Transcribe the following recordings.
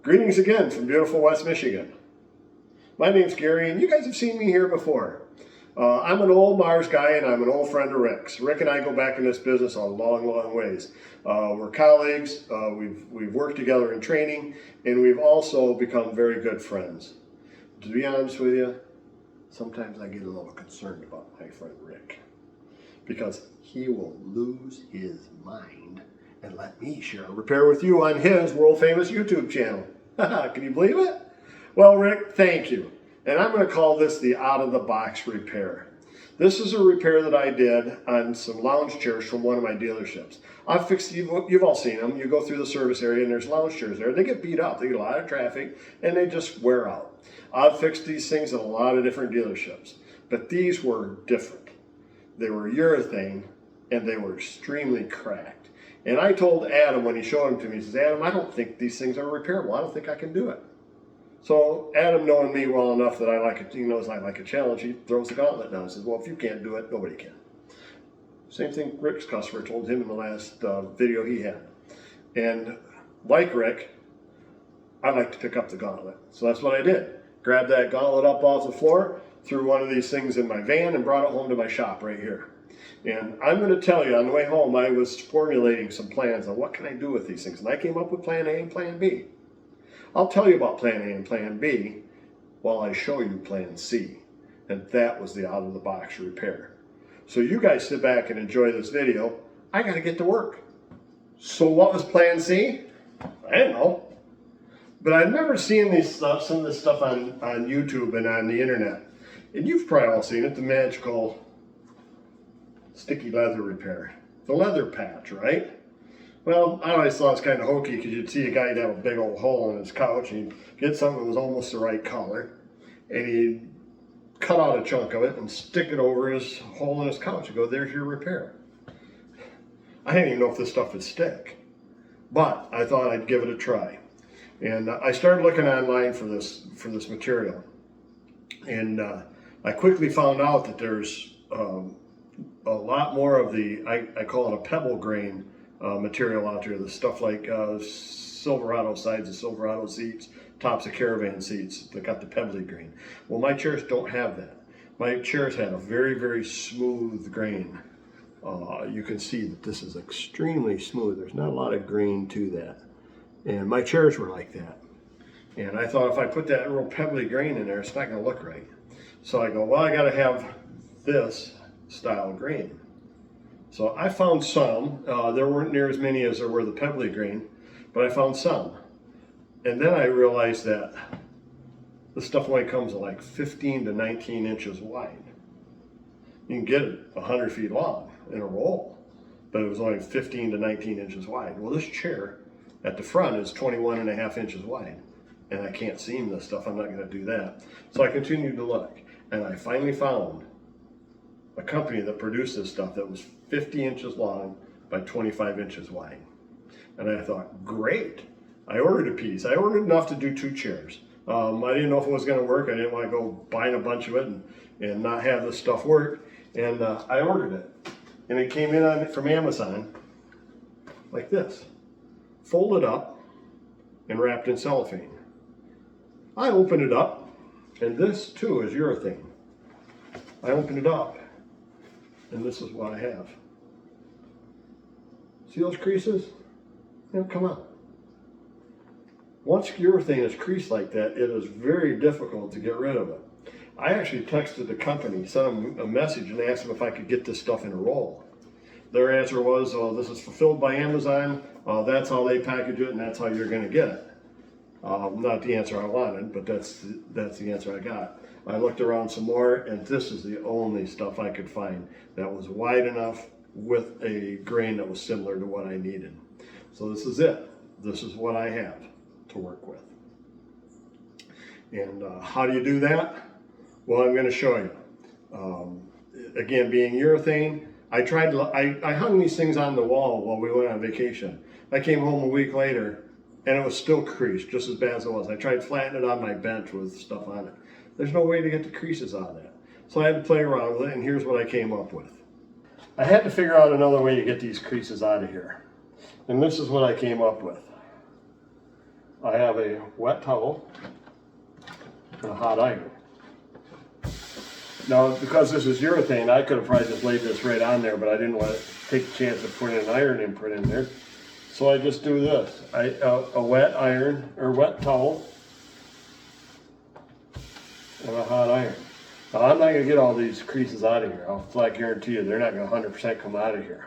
Greetings again from beautiful West Michigan. My name's Gary, and you guys have seen me here before. I'm an old Mars guy, and I'm an old friend of Rick's. Rick and I go back in this business a long, long ways. We're colleagues, we've worked together in training, and we've also become very good friends. To be honest with you, sometimes I get a little concerned about my friend Rick, because he will lose his mind and let me share a repair with you on his world-famous YouTube channel. Can you believe it? Well, Rick, thank you. And I'm going to call this the out-of-the-box repair. This is a repair that I did on some lounge chairs from one of my dealerships. I've fixed, you've all seen them. You go through the service area and there's lounge chairs there. They get beat up. They get a lot of traffic and they just wear out. I've fixed these things at a lot of different dealerships, but these were different. They were urethane and they were extremely cracked. And I told Adam when he showed them to me, he says, Adam, I don't think these things are repairable. I don't think I can do it. So Adam, knowing me well enough that I like it, he knows I like a challenge, he throws the gauntlet down and says, well, if you can't do it, nobody can. Same thing Rick's customer told him in the last video he had. And like Rick, I like to pick up the gauntlet. So that's what I did. Grabbed that gauntlet up off the floor, threw one of these things in my van, and brought it home to my shop right here. And I'm going to tell you, on the way home, I was formulating some plans on what can I do with these things. And I came up with plan A and plan B. I'll tell you about plan A and plan B while I show you plan C. And that was the out-of-the-box repair. So you guys sit back and enjoy this video. I got to get to work. So what was plan C? I don't know. But I've never seen some of this stuff on YouTube and on the internet. And you've probably all seen it, the magical sticky leather repair. The leather patch, right? Well, I always thought it was kind of hokey because you'd see a guy have a big old hole in his couch and he'd get something that was almost the right color and he'd cut out a chunk of it and stick it over his hole in his couch and go, there's your repair. I didn't even know if this stuff would stick, but I thought I'd give it a try. And I started looking online for this material. And I quickly found out that there's a lot more of the, I call it a pebble grain material out there. The stuff like Silverado sides of Silverado seats, tops of Caravan seats that got the pebbly grain. Well, my chairs don't have that. My chairs had a very, very smooth grain. You can see that this is extremely smooth. There's not a lot of grain to that. And my chairs were like that. And I thought if I put that real pebbly grain in there, it's not going to look right. So I go, well, I got to have this style grain. So I found some. There weren't near as many as there were the pebbly grain, but I found some. And then I realized that this stuff only comes like 15 to 19 inches wide. You can get it 100 feet long in a roll, but it was only 15 to 19 inches wide. Well, this chair at the front is 21.5 inches wide, and I can't seam this stuff. I'm not going to do that. So I continued to look, and I finally found a company that produced this stuff that was 50 inches long by 25 inches wide. And I thought, great. I ordered a piece. I ordered enough to do 2 chairs. I didn't know if it was going to work. I didn't want to go buying a bunch of it and not have this stuff work. And I ordered it. And it came in from Amazon like this. Folded up and wrapped in cellophane. I opened it up, and this too is urethane. I opened it up, and this is what I have. See those creases? They don't come out. Once urethane is creased like that, it is very difficult to get rid of it. I actually texted the company, sent them a message, and asked them if I could get this stuff in a roll. Their answer was, oh, this is fulfilled by Amazon, that's how they package it, and that's how you're going to get it. Not the answer I wanted, but that's the answer I got. I looked around some more, and this is the only stuff I could find that was wide enough with a grain that was similar to what I needed. So this is it. This is what I have to work with. And how do you do that? Well, I'm going to show you. Again, being urethane, I hung these things on the wall while we went on vacation. I came home a week later and it was still creased, just as bad as it was. I tried flattening it on my bench with stuff on it. There's no way to get the creases out of that. So I had to play around with it, and here's what I came up with. I had to figure out another way to get these creases out of here. And this is what I came up with. I have a wet towel and a hot iron. Now, because this is urethane, I could have probably just laid this right on there, but I didn't want to take the chance of putting an iron imprint in there. So I just do this. A wet iron, or wet towel, and a hot iron. Now, I'm not going to get all these creases out of here. I'll flat guarantee you they're not going to 100% come out of here.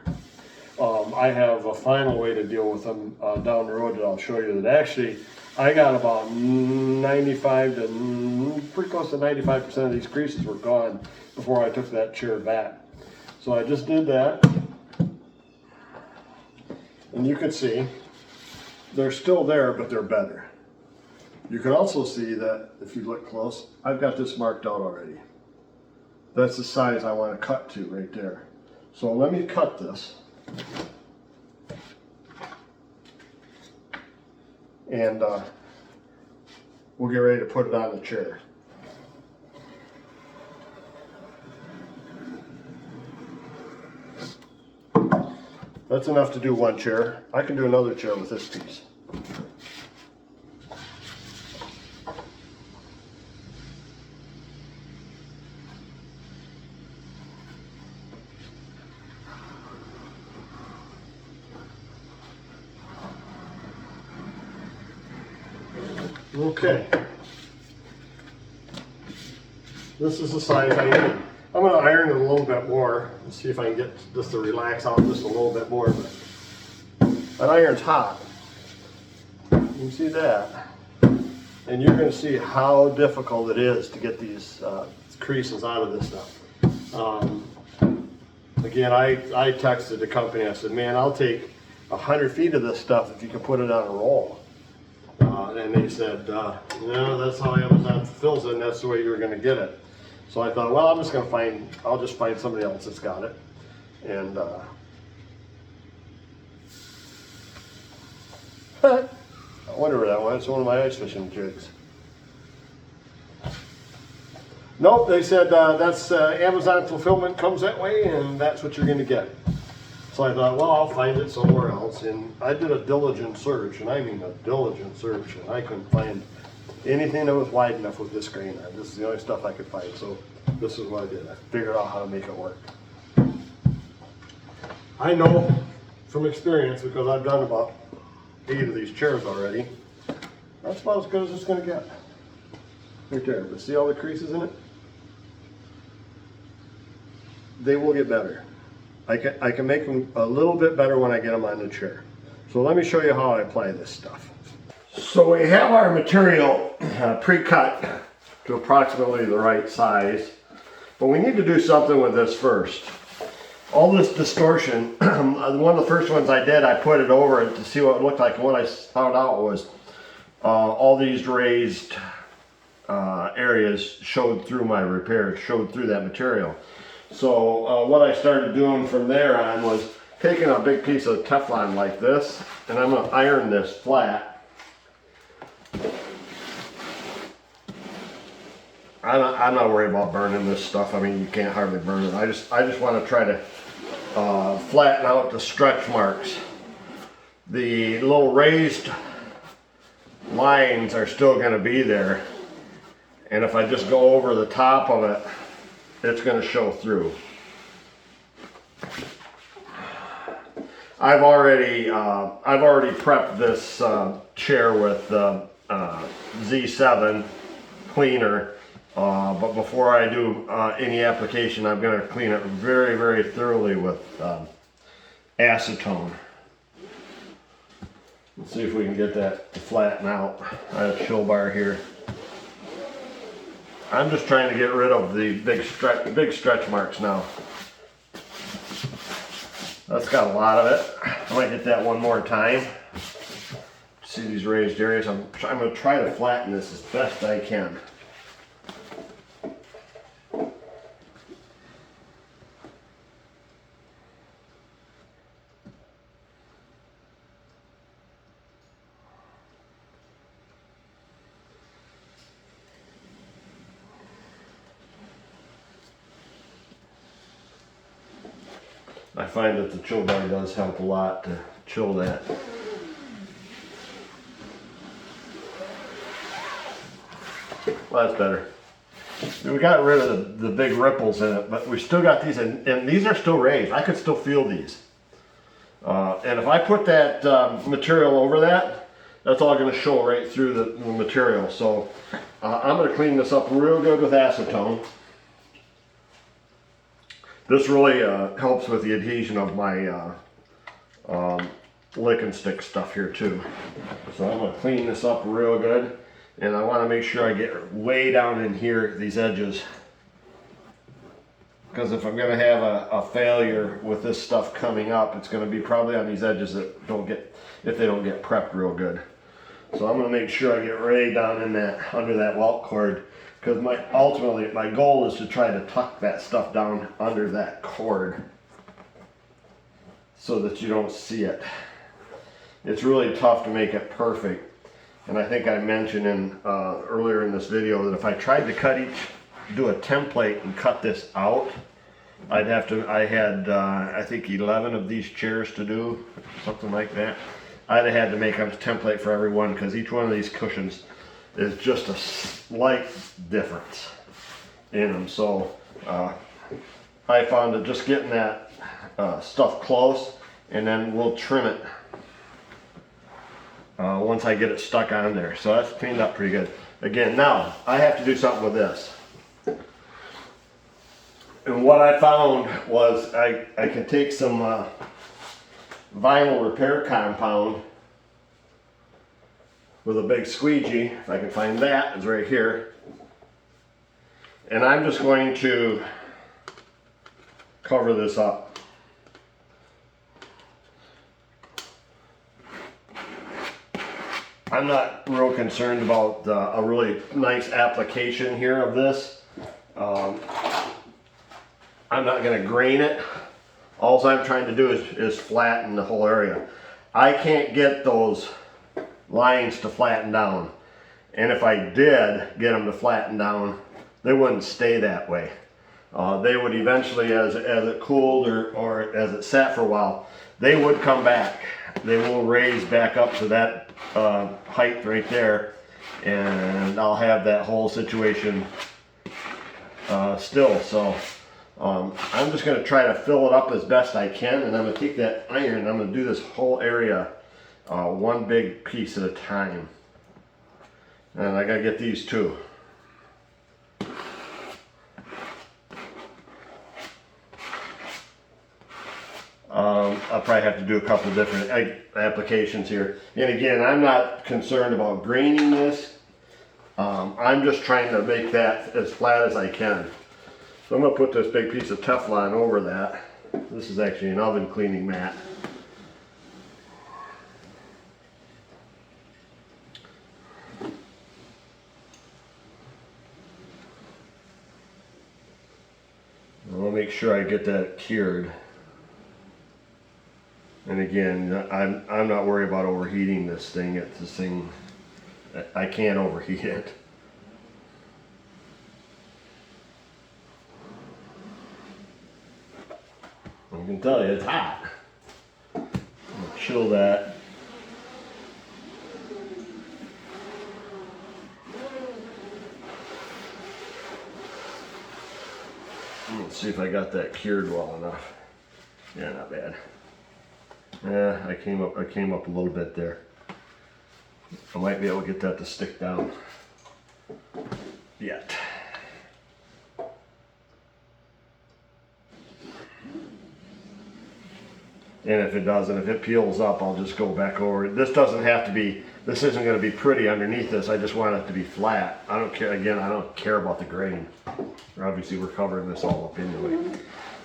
I have a final way to deal with them down the road that I'll show you, that actually I got about 95 to pretty close to 95% of these creases were gone before I took that chair back. So I just did that, and you can see they're still there, but they're better. You can also see that if you look close, I've got this marked out already. That's the size I want to cut to right there. So let me cut this. And we'll get ready to put it on the chair. That's enough to do one chair. I can do another chair with this piece. Okay, this is the size I need. I'm going to iron it a little bit more and see if I can get this to relax out just a little bit more. But that iron's hot. You can see that. And you're going to see how difficult it is to get these creases out of this stuff. Again, I texted the company. I said, man, I'll take 100 feet of this stuff if you can put it on a roll. And they said, no, that's how Amazon fulfills it, and that's the way you're going to get it. So I thought, well, I'll just find somebody else that's got it. And I wonder where that went. It's one of my ice fishing jigs. Nope, they said that's Amazon fulfillment comes that way, and that's what you're going to get. So I thought, well, I'll find it somewhere else. And I did a diligent search, and I mean a diligent search, and I couldn't find anything that was wide enough with this grain on. This is the only stuff I could find. So this is what I did. I figured out how to make it work. I know from experience, because I've done about 8 of these chairs already, that's about as good as it's going to get. Right there. But see all the creases in it? They will get better. I can make them a little bit better when I get them on the chair. So let me show you how I apply this stuff. So we have our material pre-cut to approximately the right size, but we need to do something with this first. All this distortion, one of the first ones I did, I put it over it to see what it looked like, and what I found out was all these raised areas showed through my repair, showed through that material. So what I started doing from there on was taking a big piece of Teflon like this, and I'm going to iron this flat. I'm not worried about burning this stuff. I mean, you can't hardly burn it. I just want to try to flatten out the stretch marks. The little raised lines are still going to be there, and if I just go over the top of it, it's going to show through. I've already prepped this chair with Z7 cleaner, but before I do any application, I'm going to clean it very, very thoroughly with acetone. Let's see if we can get that to flatten out. I have a chill bar here. I'm just trying to get rid of the big stretch marks now. That's got a lot of it. I might hit that one more time. See these raised areas? I'm going to try to flatten this as best I can. I find that the chill bar does help a lot to chill that. Well, that's better. We got rid of the big ripples in it, but we still got these, and these are still raised. I could still feel these. And if I put that material over that, that's all going to show right through the material. So I'm going to clean this up real good with acetone. This really helps with the adhesion of my lick and stick stuff here too. So I'm going to clean this up real good, and I want to make sure I get way down in here, these edges. Because if I'm going to have a failure with this stuff coming up, it's going to be probably on these edges that don't get, if they don't get prepped real good. So I'm going to make sure I get way down in that, under that welt cord, because ultimately my goal is to try to tuck that stuff down under that cord so that you don't see it. It's really tough to make it perfect, and I think I mentioned earlier in this video that if I tried to do a template and cut this out, I had I think 11 of these chairs to do, something like that. I'd have had to make a template for every one, because each one of these cushions is just a slight difference in them. So I found that just getting that stuff close, and then we'll trim it once I get it stuck on there. So that's cleaned up pretty good. Again, now I have to do something with this. And what I found was I can take some vinyl repair compound with a big squeegee, if I can find that, it's right here. And I'm just going to cover this up. I'm not real concerned about a really nice application here of this. I'm not going to grain it. All I'm trying to do is flatten the whole area. I can't get those lines to flatten down. And if I did get them to flatten down, they wouldn't stay that way. They would eventually, as it cooled or as it sat for a while, they would come back. They will raise back up to that height right there, and I'll have that whole situation still. So I'm just going to try to fill it up as best I can, and I'm going to take that iron and I'm going to do this whole area one big piece at a time. And I got to get these too. I'll probably have to do a couple of different applications here. And again, I'm not concerned about graining this. I'm just trying to make that as flat as I can. So I'm going to put this big piece of Teflon over that. This is actually an oven cleaning mat. I'll make sure I get that cured. And again, I'm not worried about overheating this thing. It's this thing, I can't overheat it. I can tell you it's hot. I'm gonna chill that. Let's see if I got that cured well enough. Yeah, not bad. Yeah, I came up a little bit there. I might be able to get that to stick down yet. And if it doesn't, if it peels up, I'll just go back over it. This doesn't have to be, this isn't going to be pretty underneath this. I just want it to be flat. I don't care, again, I don't care about the grain. Obviously we're covering this all up anyway.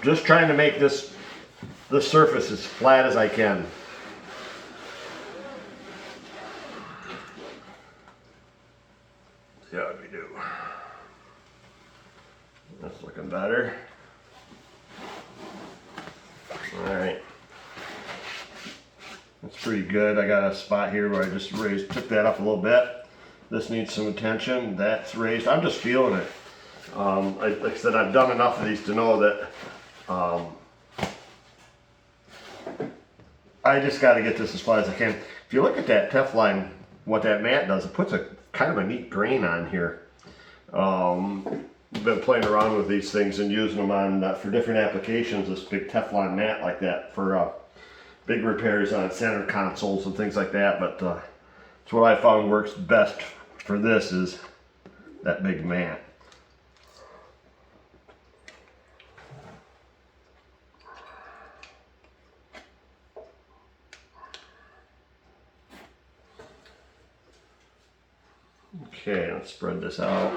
Just trying to make this surface as flat as I can. See how we do. That's looking better. All right. That's pretty good. I got a spot here where I just took that up a little bit. This needs some attention. That's raised. I'm just feeling it. Like I said, I've done enough of these to know that I just got to get this as flat as I can. If you look at that Teflon, what that mat does, it puts a kind of a neat grain on here. Been playing around with these things and using them on for different applications. This big Teflon mat like that for big repairs on center consoles and things like that. But it's what I found works best for this is that big mat. Okay, let's spread this out.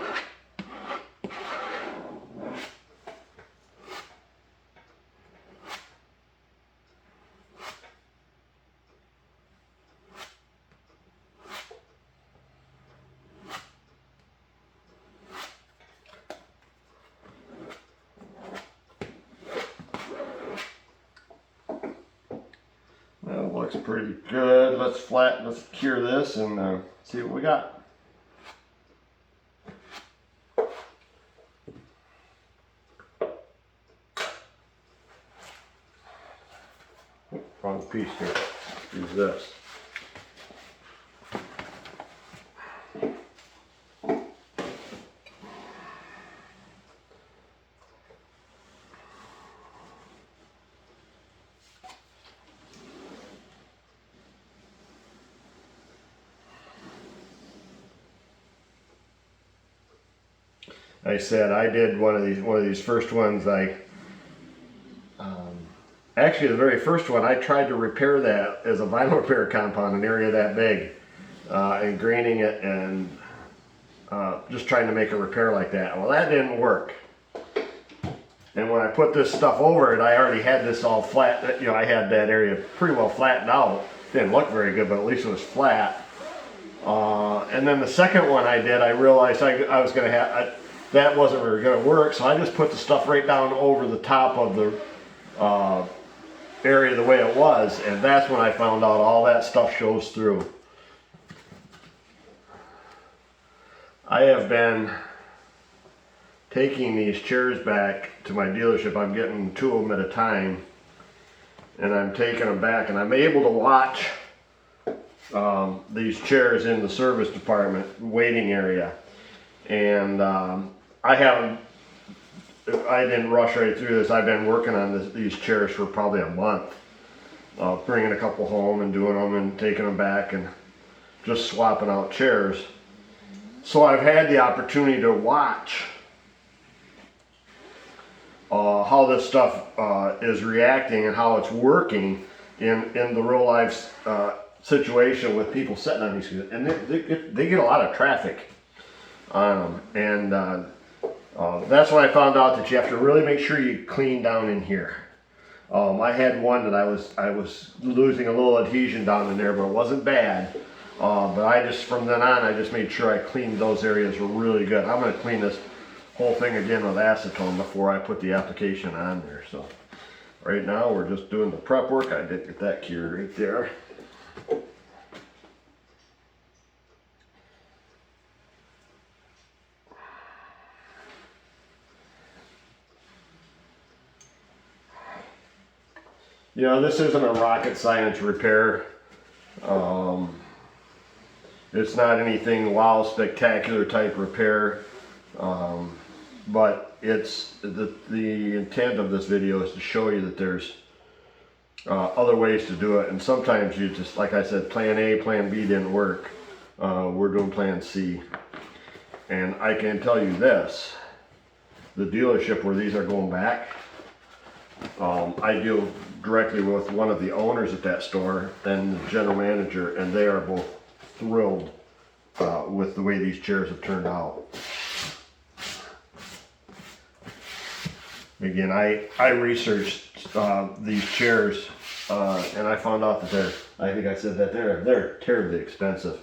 That looks pretty good. Let's cure this and see what we got. Wrong piece here. Let's use this. I said I did one of these first ones. Actually the very first one I tried to repair that as a vinyl repair compound, an area that big, and graining it and just trying to make a repair like that. Well, that didn't work. And when I put this stuff over it, I already had this all flat. You know, I had that area pretty well flattened out. Didn't look very good, but at least it was flat. And then the second one I did, I realized I was going to have, that wasn't really going to work, so I just put the stuff right down over the top of the area the way it was, and that's when I found out all that stuff shows through. I have been taking these chairs back to my dealership. I'm getting 2 of them at a time, and I'm taking them back, and I'm able to watch these chairs in the service department waiting area. And I didn't rush right through this. I've been working on these chairs for probably a month, bringing a couple home and doing them and taking them back and just swapping out chairs. So I've had the opportunity to watch how this stuff is reacting and how it's working in the real life situation with people sitting on these, and they get a lot of traffic on them, and that's when I found out that you have to really make sure you clean down in here. I had one that I was losing a little adhesion down in there, but it wasn't bad. But from then on, I just made sure I cleaned those areas really good. I'm going to clean this whole thing again with acetone before I put the application on there. So right now we're just doing the prep work. I did get that cured right there. You know, this isn't a rocket science repair. It's not anything wow spectacular type repair, but it's the intent of this video is to show you that there's other ways to do it, and sometimes you just, like I said, plan A, plan B didn't work. We're doing plan C, and I can tell you this, the dealership where these are going back, I deal directly with one of the owners at that store and the general manager, and they are both thrilled with the way these chairs have turned out. Again, I researched these chairs and I found out that I think I said that they're terribly expensive.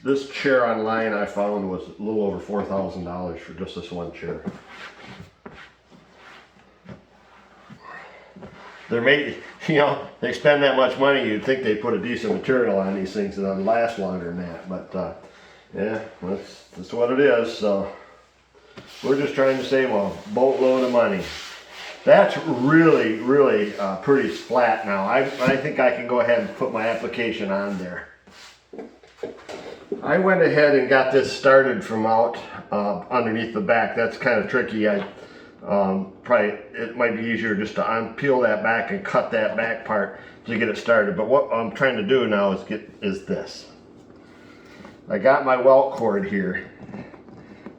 This chair online I found was a little over $4,000 for just this one chair. They're made, you know, they spend that much money, you'd think they put a decent material on these things that would last longer than that, but yeah, that's what it is. So we're just trying to save a boatload of money. That's really pretty flat now. I think I can go ahead and put my application on there. I went ahead and got this started from out underneath the back. That's kind of tricky. Probably it might be easier just to unpeel that back and cut that back part to get it started. But what I'm trying to do now is this. I got my welt cord here,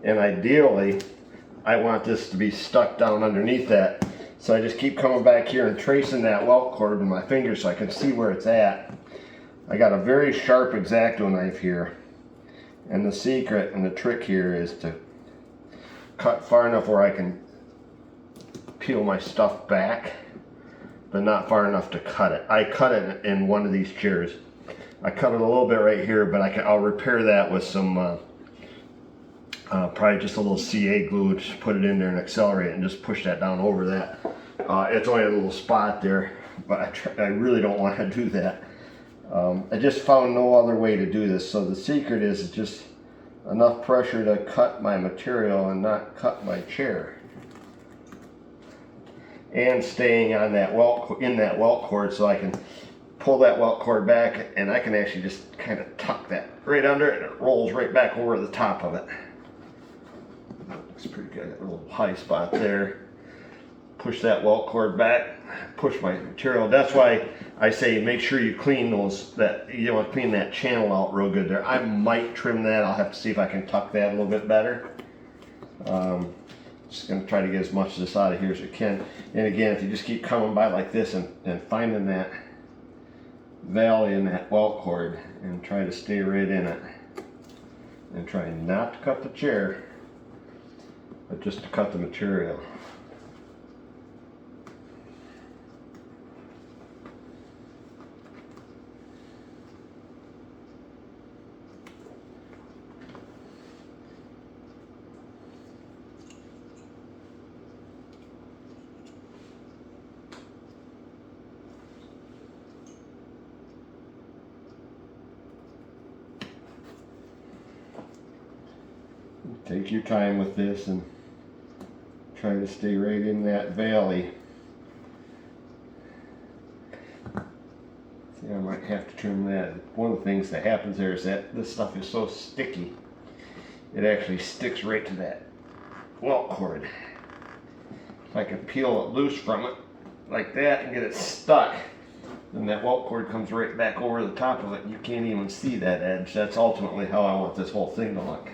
and ideally I want this to be stuck down underneath that. So I just keep coming back here and tracing that welt cord with my fingers so I can see where it's at. I got a very sharp X-Acto knife here, and the secret and the trick here is to cut far enough where I can peel my stuff back, but not far enough to cut it. I cut it in one of these chairs. I cut it a little bit right here, but I'll repair that with some probably just a little CA glue. Just put it in there and accelerate it and just push that down over that. It's only a little spot there, but I really don't want to do that. I just found no other way to do this. So the secret is just enough pressure to cut my material and not cut my chair. And staying on that welt cord so I can pull that welt cord back, and I can actually just kind of tuck that right under it, and it rolls right back over the top of it. Looks pretty good. A little high spot there. Push that welt cord back, push my material. That's why I say make sure you clean you want to clean that channel out real good there. I might trim that. I'll have to see if I can tuck that a little bit better. Just going to try to get as much of this out of here as I can. And again, if you just keep coming by like this and finding that valley in that welt cord and try to stay right in it, and try not to cut the chair, but just to cut the material. Take your time with this and try to stay right in that valley. See, I might have to trim that. One of the things that happens there is that this stuff is so sticky, it actually sticks right to that welt cord. If I can peel it loose from it like that and get it stuck, then that welt cord comes right back over the top of it and you can't even see that edge. That's ultimately how I want this whole thing to look.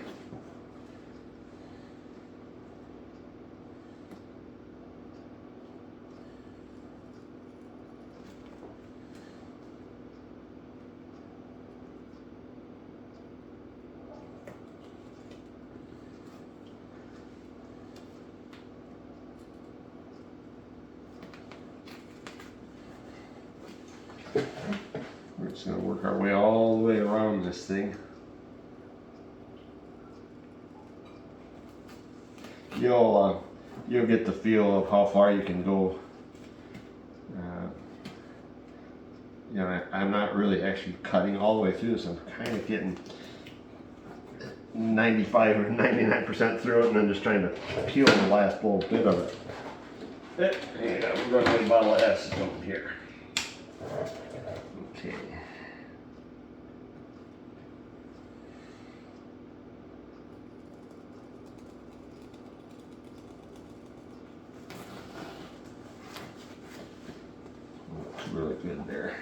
We're just going to work our way all the way around this thing. You'll get the feel of how far you can go. I'm not really actually cutting all the way through this. I'm kind of getting 95 or 99% through it, and then just trying to peel the last little bit of it. Yeah, we're going to get a bottle of acetone here. Okay. Looks really good there.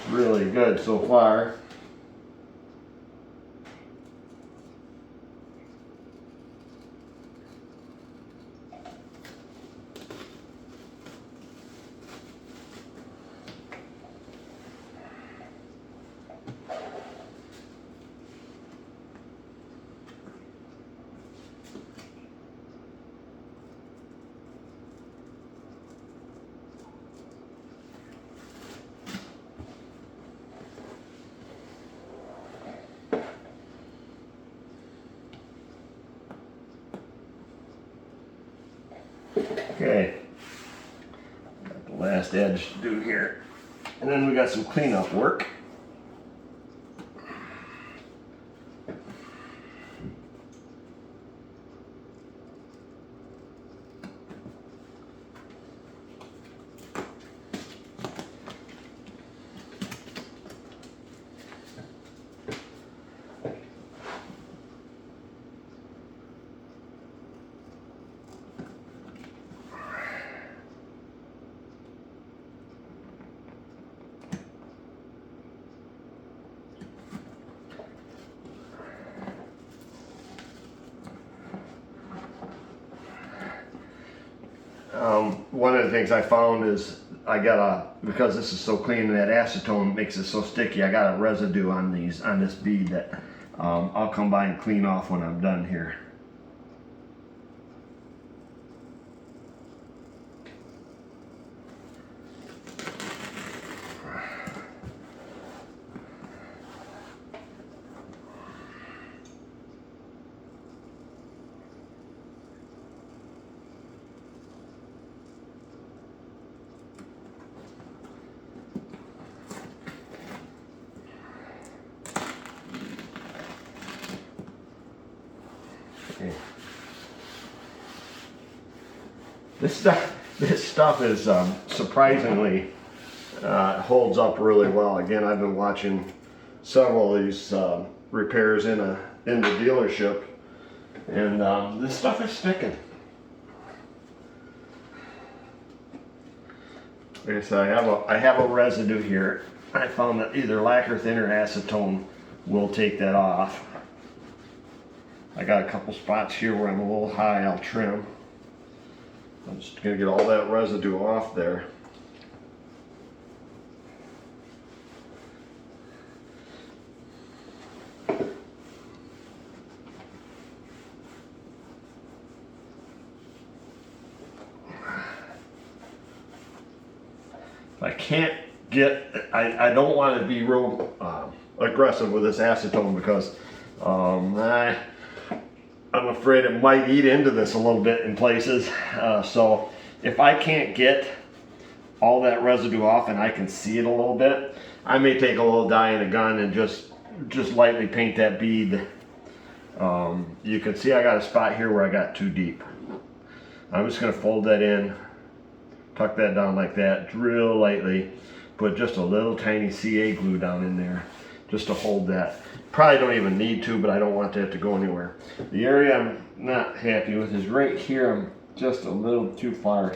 Really good so far. Okay, got the last edge to do here. And then we got some cleanup work. One of the things I found is because this is so clean and that acetone makes it so sticky, I got a residue on this bead that I'll come by and clean off when I'm done here. Okay. This stuff is surprisingly holds up really well. Again, I've been watching several of these repairs in the dealership, and this stuff is sticking. Like I said, I have a residue here. I found that either lacquer thin or acetone will take that off. I got a couple spots here where I'm a little high. I'll trim. I'm just gonna get all that residue off there. If I can't get, I don't want to be real aggressive with this acetone because I'm afraid it might eat into this a little bit in places. So if I can't get all that residue off and I can see it a little bit, I may take a little dye and a gun and just lightly paint that bead. You can see I got a spot here where I got too deep. I'm just going to fold that in, tuck that down like that, real lightly, put just a little tiny CA glue down in there just to hold that. Probably don't even need to, but I don't want that to go anywhere. The area I'm not happy with is right here. I'm just a little too far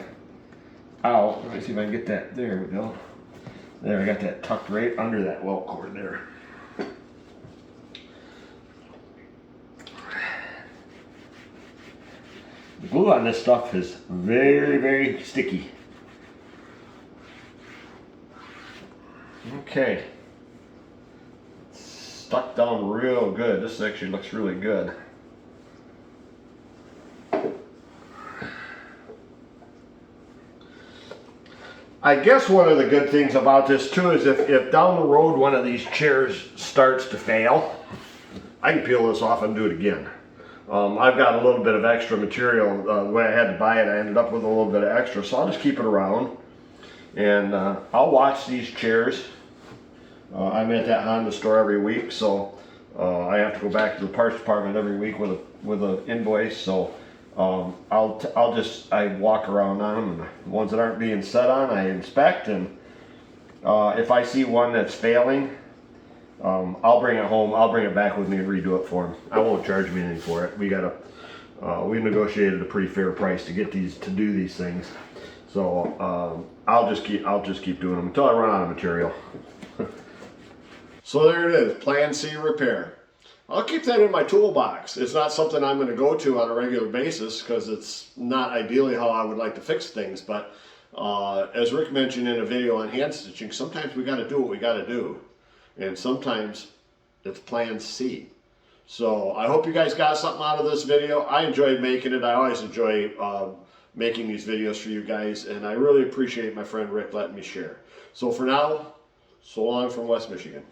out. Let me see if I can get that. There we go. There, I got that tucked right under that welt cord there. The glue on this stuff is very, very sticky. Okay. Stuck down real good. This actually looks really good. I guess one of the good things about this too is if down the road one of these chairs starts to fail, I can peel this off and do it again. I've got a little bit of extra material. The way I had to buy it, I ended up with a little bit of extra, so I'll just keep it around. And I'll watch these chairs. I'm at that Honda store every week, so I have to go back to the parts department every week with an invoice. So I walk around on them, and the ones that aren't being set on, I inspect. And if I see one that's failing, I'll bring it home. I'll bring it back with me and redo it for them. I won't charge me anything for it. We negotiated a pretty fair price to get these, to do these things. So I'll just keep doing them until I run out of material. So there it is, Plan C repair. I'll keep that in my toolbox. It's not something I'm going to go to on a regular basis because it's not ideally how I would like to fix things. But as Rick mentioned in a video on hand stitching, sometimes we got to do what we got to do. And sometimes it's Plan C. So I hope you guys got something out of this video. I enjoyed making it. I always enjoy making these videos for you guys. And I really appreciate my friend Rick letting me share. So for now, so long from West Michigan.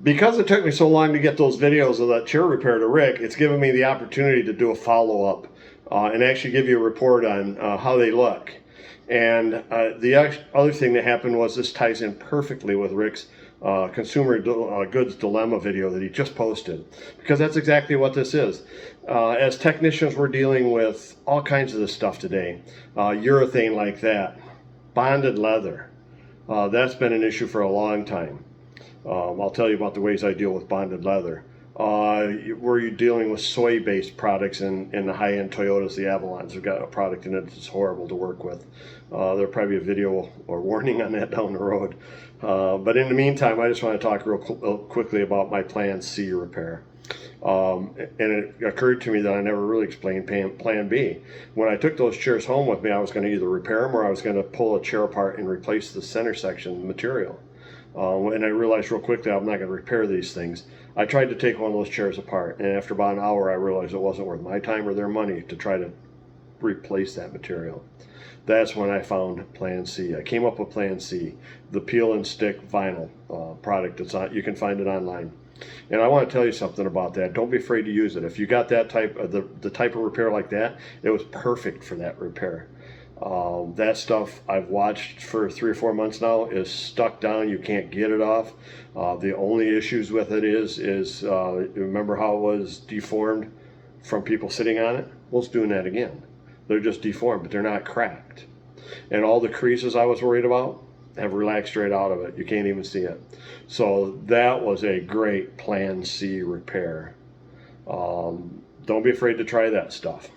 Because it took me so long to get those videos of that chair repair to Rick, it's given me the opportunity to do a follow-up and actually give you a report on how they look. And the other thing that happened was this ties in perfectly with Rick's consumer goods dilemma video that he just posted, because that's exactly what this is. As technicians, we're dealing with all kinds of this stuff today. Urethane like that, bonded leather. That's been an issue for a long time. I'll tell you about the ways I deal with bonded leather. We're dealing with soy-based products in the high-end Toyotas, the Avalons. Have got a product in it that's horrible to work with. There'll probably be a video or warning on that down the road. But in the meantime, I just want to talk real quickly about my Plan C repair. And it occurred to me that I never really explained Plan B. When I took those chairs home with me, I was going to either repair them or I was going to pull a chair apart and replace the center section material. And I realized real quickly I'm not going to repair these things. I tried to take one of those chairs apart, and after about an hour I realized it wasn't worth my time or their money to try to replace that material. That's when I found Plan C. I came up with Plan C, the peel and stick vinyl product. You can find it online. And I want to tell you something about that. Don't be afraid to use it. If you got that type of the type of repair like that, it was perfect for that repair. That stuff I've watched for 3 or 4 months now is stuck down. You can't get it off. The only issues with it is remember how it was deformed from people sitting on it? Well, it's doing that again. They're just deformed, but they're not cracked. And all the creases I was worried about have relaxed right out of it. You can't even see it. So that was a great Plan C repair. Don't be afraid to try that stuff.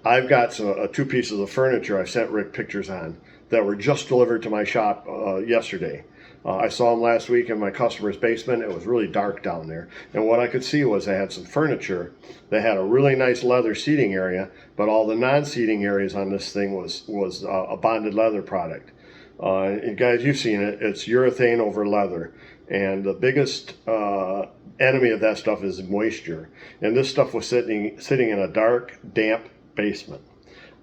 I've got two pieces of furniture I've sent Rick pictures on that were just delivered to my shop yesterday. I saw them last week in my customer's basement. It was really dark down there. And what I could see was they had some furniture that had a really nice leather seating area, but all the non-seating areas on this thing was a bonded leather product. And guys, you've seen it. It's urethane over leather. And the biggest enemy of that stuff is moisture. And this stuff was sitting in a dark, damp basement.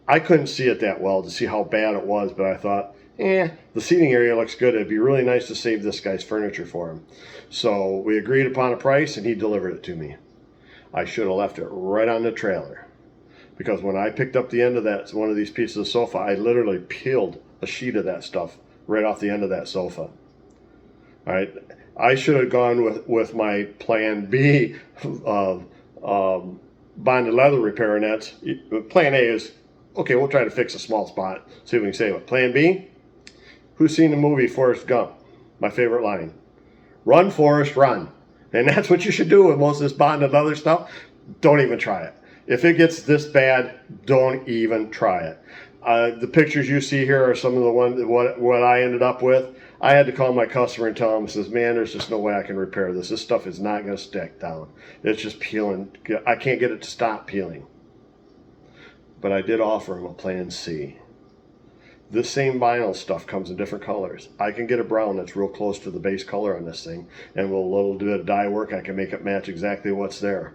I couldn't see it that well to see how bad it was, but I thought, the seating area looks good. It'd be really nice to save this guy's furniture for him. So we agreed upon a price, and he delivered it to me. I should have left it right on the trailer, because when I picked up the end of one of these pieces of sofa, I literally peeled a sheet of that stuff right off the end of that sofa. All right, I should have gone with my Plan B of bonded leather repair, and that's Plan A is, okay, we'll try to fix a small spot, see if we can save it. Plan B, who's seen the movie Forrest Gump? My favorite line, run, Forrest, run. And that's what you should do with most of this bonded leather stuff. Don't even try it. If it gets this bad, don't even try it. The pictures you see here are some of the what I ended up with. I had to call my customer and tell him, says, man, there's just no way I can repair this. This stuff is not going to stick down. It's just peeling. I can't get it to stop peeling. But I did offer him a Plan C. This same vinyl stuff comes in different colors. I can get a brown that's real close to the base color on this thing, and with a little bit of dye work, I can make it match exactly what's there.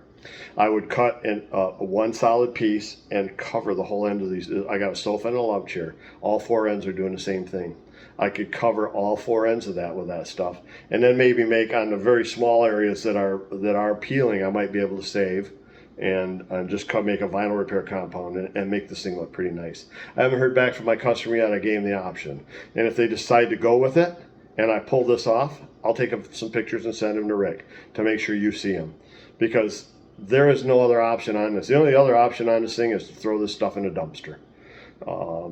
I would cut in one solid piece and cover the whole end of these. I got a sofa and a love chair. All 4 ends are doing the same thing. I could cover all 4 ends of that with that stuff, and then maybe make on the very small areas that are peeling, I might be able to save, and just make a vinyl repair compound and make this thing look pretty nice. I haven't heard back from my customer yet. I gave them the option, and if they decide to go with it and I pull this off, I'll take some pictures and send them to Rick to make sure you see them, because there is no other option on this. The only other option on this thing is to throw this stuff in a dumpster,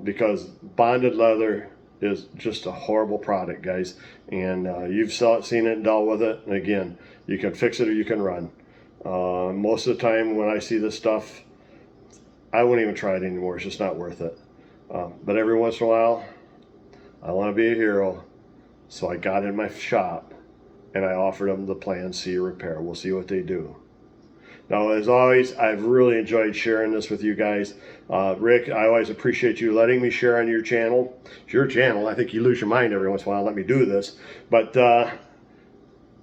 because bonded leather is just a horrible product, guys. And you've seen it and dealt with it. And again, you can fix it or you can run. Most of the time when I see this stuff, I won't even try it anymore. It's just not worth it. But every once in a while, I want to be a hero. So I got in my shop and I offered them the Plan C repair. We'll see what they do. Now, as always, I've really enjoyed sharing this with you guys. Rick, I always appreciate you letting me share on your channel. It's your channel. I think you lose your mind every once in a while. Let me do this. But I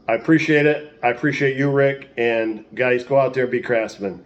appreciate it. I appreciate you, Rick. And guys, go out there and be craftsmen.